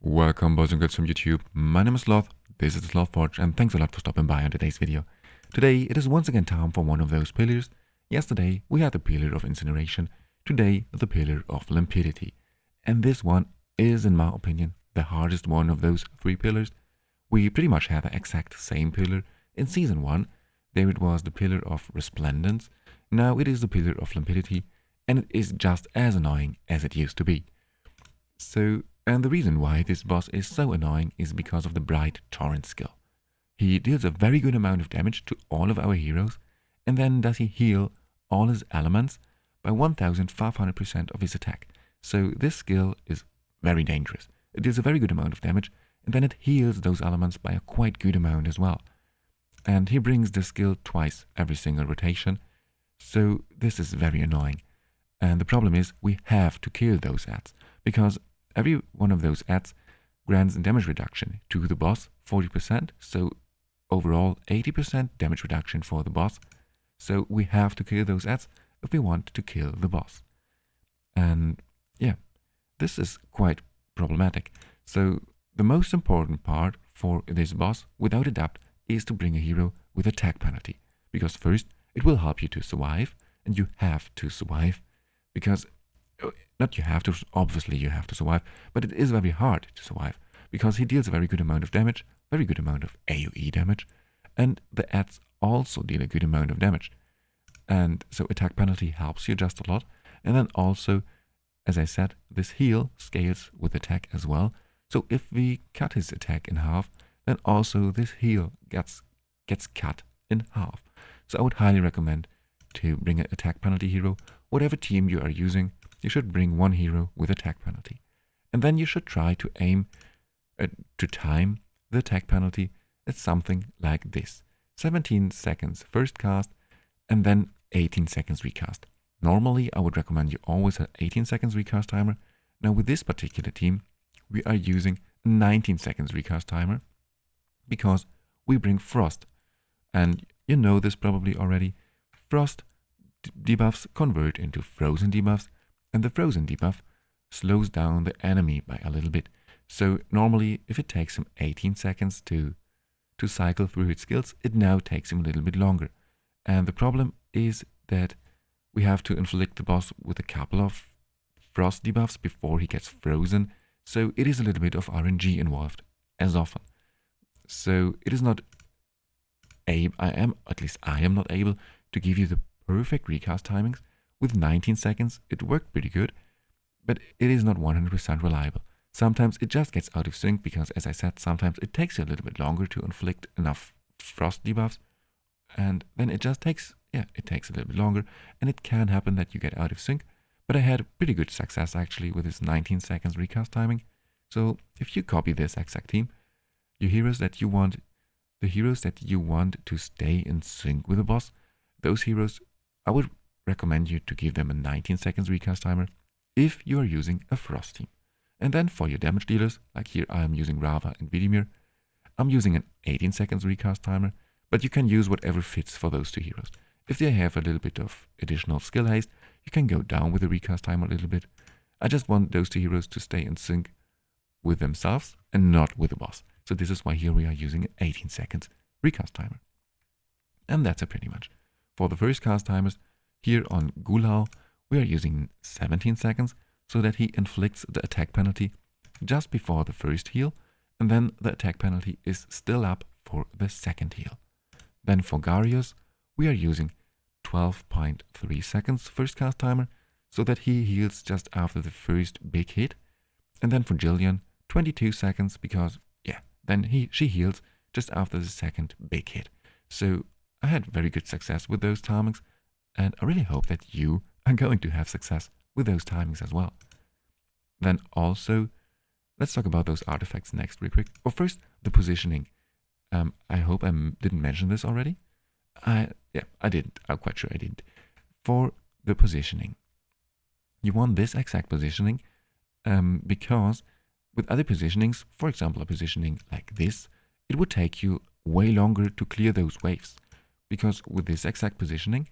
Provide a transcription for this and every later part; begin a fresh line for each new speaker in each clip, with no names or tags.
Welcome boys and girls from YouTube. My name is Sloth, this is the Sloth Forge, and thanks a lot for stopping by on today's video. Today it is once again time for one of those pillars. Yesterday we had the pillar of incineration, today the pillar of limpidity. And this one is, in my opinion, the hardest one of those three pillars. We pretty much had the exact same pillar in Season 1. There it was the pillar of resplendence, now it is the pillar of limpidity, and it is just as annoying as it used to be. And the reason why this boss is so annoying is because of the Bright Torrent skill. He deals a very good amount of damage to all of our heroes, and then does he heal all his elements by 1500% of his attack. So this skill is very dangerous. It deals a very good amount of damage, and then it heals those elements by a quite good amount as well. And he brings the skill twice every single rotation, so this is very annoying. And the problem is we have to kill those adds, because every one of those adds grants damage reduction to the boss, 40%, so overall 80% damage reduction for the boss. So we have to kill those adds if we want to kill the boss. And yeah, this is quite problematic. So the most important part for this boss, without a doubt, is to bring a hero with attack penalty. Because first, it will help you to survive, and you have to survive, because not you have to, obviously you have to survive, but it is very hard to survive, because he deals a very good amount of damage, very good amount of AoE damage, and the adds also deal a good amount of damage. And so attack penalty helps you just a lot, and then also, as I said, this heal scales with attack as well, so if we cut his attack in half, then also this heal gets cut in half. So I would highly recommend to bring an attack penalty hero. Whatever team you are using, you should bring one hero with attack penalty. And then you should try to aim to time the attack penalty at something like this. 17 seconds first cast, and then 18 seconds recast. Normally, I would recommend you always have 18 seconds recast timer. Now with this particular team, we are using 19 seconds recast timer, because we bring Frost. And you know this probably already. Frost debuffs convert into Frozen debuffs, and the Frozen debuff slows down the enemy by a little bit. So normally, if it takes him 18 seconds to cycle through his skills, it now takes him a little bit longer. And the problem is that we have to inflict the boss with a couple of Frost debuffs before he gets frozen. So it is a little bit of RNG involved, as often. So it is not I am not able to give you the perfect recast timings. With 19 seconds, it worked pretty good, but it is not 100% reliable. Sometimes it just gets out of sync because, as I said, sometimes it takes you a little bit longer to inflict enough Frost debuffs, and then it just takes, it takes a little bit longer, and it can happen that you get out of sync. But I had pretty good success actually with this 19 seconds recast timing. So if you copy this exact team, the heroes that you want to stay in sync with the boss, those heroes, I would recommend you to give them a 19 seconds recast timer if you are using a Frost team. And then for your damage dealers, like here I am using Rava and Vidimir, I'm using an 18 seconds recast timer, but you can use whatever fits for those two heroes. If they have a little bit of additional skill haste, you can go down with the recast timer a little bit. I just want those two heroes to stay in sync with themselves and not with the boss. So this is why here we are using an 18 seconds recast timer. And that's it pretty much. For the first cast timers, here on Gulhal, we are using 17 seconds, so that he inflicts the attack penalty just before the first heal, and then the attack penalty is still up for the second heal. Then for Garius, we are using 12.3 seconds first cast timer, so that he heals just after the first big hit. And then for Jillian, 22 seconds, because then she heals just after the second big hit. So I had very good success with those timings, and I really hope that you are going to have success with those timings as well. Then also, let's talk about those artifacts next real quick. Well, first, the positioning. I hope I didn't mention this already. I didn't. I'm quite sure I didn't. For the positioning, you want this exact positioning because with other positionings, for example, a positioning like this, it would take you way longer to clear those waves. Because with this exact positioning,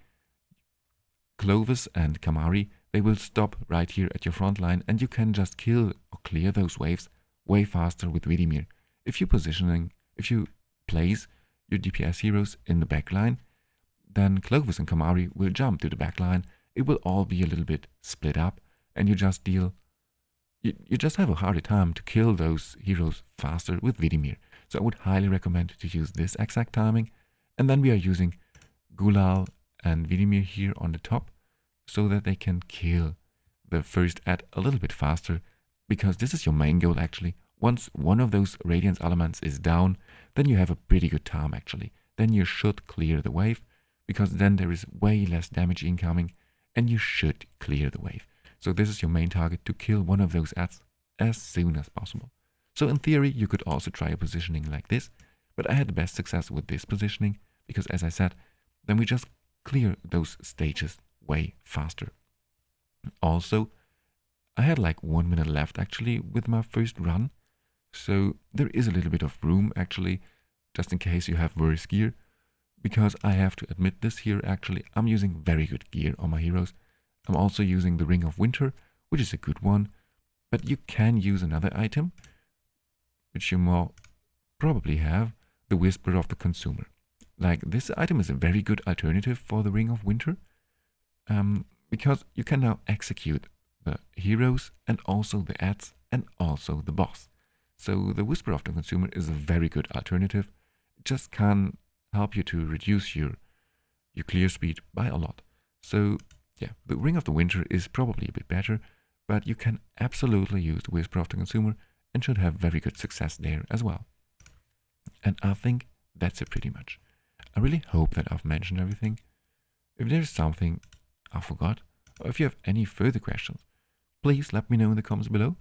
Clovis and Kamari, they will stop right here at your front line, and you can just kill or clear those waves way faster with Vidimir. If you place your DPS heroes in the backline, then Clovis and Kamari will jump to the backline. It will all be a little bit split up, and you just have a harder time to kill those heroes faster with Vidimir. So I would highly recommend to use this exact timing. And then we are using Gulal and Vidimir here on the top so that they can kill the first ad a little bit faster, because this is your main goal actually. Once one of those Radiance elements is down, then you have a pretty good time actually. Then you should clear the wave, because then there is way less damage incoming, and you should clear the wave. So this is your main target, to kill one of those ads as soon as possible. So in theory, you could also try a positioning like this, but I had the best success with this positioning, because as I said, then we just clear those stages way faster. Also, I had like 1 minute left actually with my first run, so there is a little bit of room actually, just in case you have worse gear, because I have to admit this here actually, I'm using very good gear on my heroes. I'm also using the Ring of Winter, which is a good one, but you can use another item, which you more probably have, the Whisper of the Consumer. Like, this item is a very good alternative for the Ring of Winter, because you can now execute the heroes and also the ads and also the boss. So the Whisper of the Consumer is a very good alternative. It just can help you to reduce your clear speed by a lot. So yeah, the Ring of the Winter is probably a bit better, but you can absolutely use the Whisper of the Consumer and should have very good success there as well. And I think that's it pretty much. I really hope that I've mentioned everything. If there's something I forgot, or if you have any further questions, please let me know in the comments below.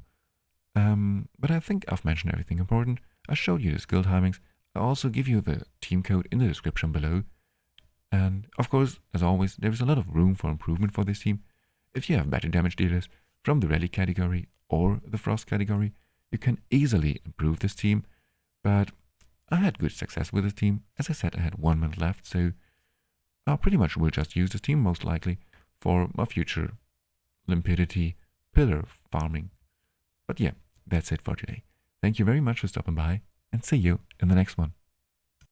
But I think I've mentioned everything important. I showed you the skill timings. I also give you the team code in the description below. And of course, as always, there is a lot of room for improvement for this team. If you have better damage dealers from the Relic category or the Frost category, you can easily improve this team. But I had good success with this team. As I said, I had 1 minute left, so I pretty much will just use this team most likely for my future Limpidity pillar farming. But yeah, that's it for today. Thank you very much for stopping by, and see you in the next one.